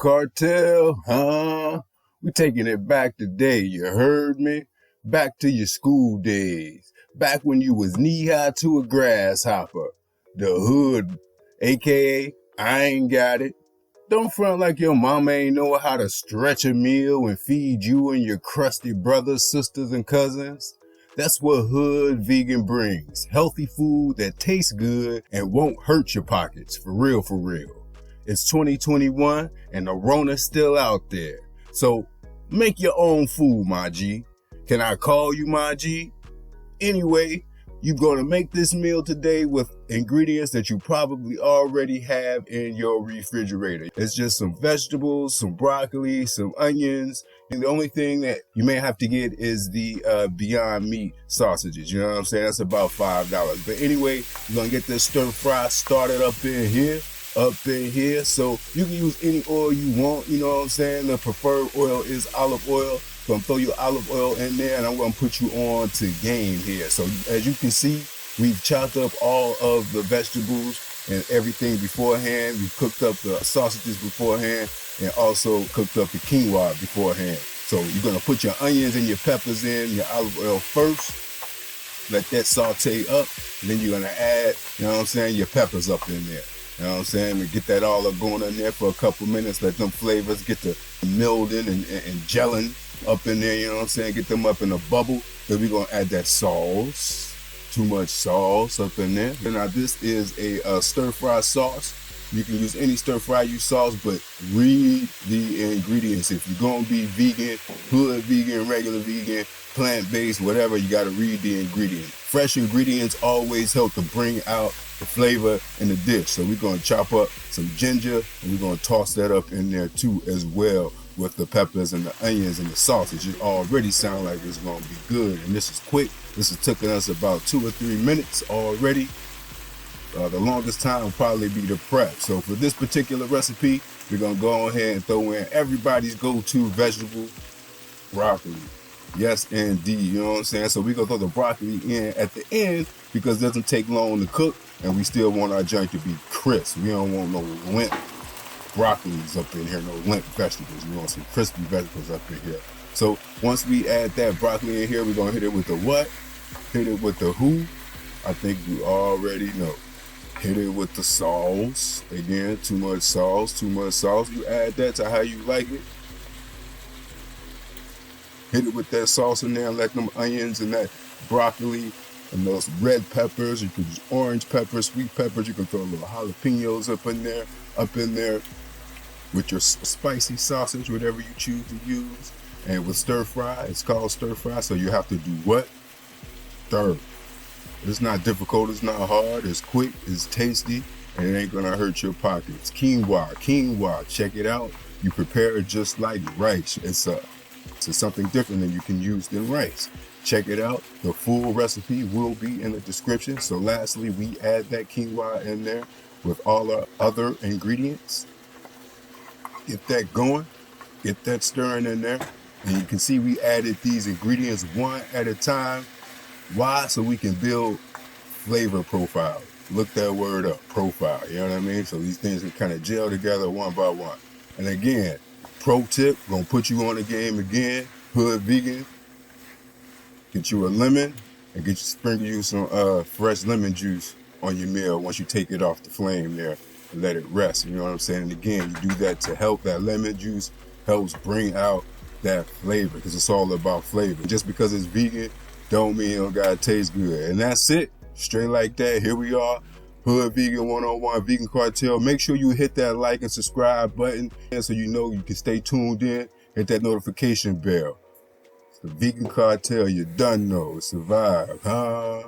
Kartel, huh? We taking it back today, you heard me? Back to your school days. Back when you was knee-high to a grasshopper. The hood, aka, I ain't got it. Don't front like your mama ain't know how to stretch a meal and feed you and your crusty brothers, sisters, and cousins. That's what hood vegan brings. Healthy food that tastes good and won't hurt your pockets. For real, for real. It's 2021 and the Rona's still out there. So make your own food, my G. Can I call you my G? Anyway, you're going to make this meal today with ingredients that you probably already have in your refrigerator. It's just some vegetables, some broccoli, some onions. And the only thing that you may have to get is the Beyond Meat sausages. You know what I'm saying? That's about $5. But anyway, you're going to get this stir fry started up in here. So you can use any oil you want. You know what I'm saying? The preferred oil is olive oil. So I'm gonna throw your olive oil in there and I'm gonna put you on to game here. So as you can see, we've chopped up all of the vegetables and everything beforehand. We've cooked up the sausages beforehand and also cooked up the quinoa beforehand. So you're gonna put your onions and your peppers in, your olive oil first. Let that saute up. And then you're gonna add, you know what I'm saying, your peppers up in there. You know what I'm saying? And get that all up going in there for a couple minutes. Let them flavors get to milding and gelling up in there. You know what I'm saying? Get them up in a bubble. Then we're going to add that sauce. Too much sauce up in there. Now this is a stir-fry sauce. You can use any stir-fry sauce, but read the ingredients. If you're going to be vegan, hood vegan, regular vegan, plant-based, whatever, you got to read the ingredients. Fresh ingredients always help to bring out the flavor in the dish. So we're going to chop up some ginger and we're going to toss that up in there too as well with the peppers and the onions and the sausage. It already sounds like it's going to be good. And this is quick. This has taken us about 2 or 3 minutes already. The longest time will probably be the prep. So for this particular recipe, we're going to go ahead and throw in everybody's go-to vegetable, broccoli. Yes, indeed. You know what I'm saying? So we're going to throw the broccoli in at the end because it doesn't take long to cook and we still want our joint to be crisp. We don't want no limp broccolis up in here, no limp vegetables. We want some crispy vegetables up in here. So once we add that broccoli in here, we're going to hit it with the what? Hit it with the who? I think you already know. Hit it with the sauce. Again, too much sauce. You add that to how you like it. Hit it with that sauce in there and let them onions and that broccoli and those red peppers. You can use orange peppers, sweet peppers. You can throw a little jalapenos up in there with your spicy sausage, whatever you choose to use. And with stir fry, it's called stir fry. So you have to do what? Stir. It's not difficult. It's not hard. It's quick. It's tasty. And it ain't going to hurt your pockets. Quinoa. Check it out. You prepare it just like rice. It's something different than you can use than rice. Check it out. The full recipe will be in the description. So lastly, we add that quinoa in there with all our other ingredients. Get that going. Get that stirring in there. And you can see we added these ingredients one at a time. Why? So we can build flavor profile. Look that word up, profile. You know what I mean? So these things can kind of gel together one by one. And again, pro tip, gonna put you on the game again. Hood vegan. Get you a lemon and sprinkle you some fresh lemon juice on your meal once you take it off the flame there and let it rest. You know what I'm saying? And again, you do that to help that lemon juice helps bring out that flavor because it's all about flavor. Just because it's vegan don't mean it don't gotta taste good. And that's it. Straight like that. Here we are. Hood Vegan 101, Vegan Kartel. Make sure you hit that like and subscribe button so you know you can stay tuned in. Hit that notification bell. It's the Vegan Kartel. You done know. Survive, huh?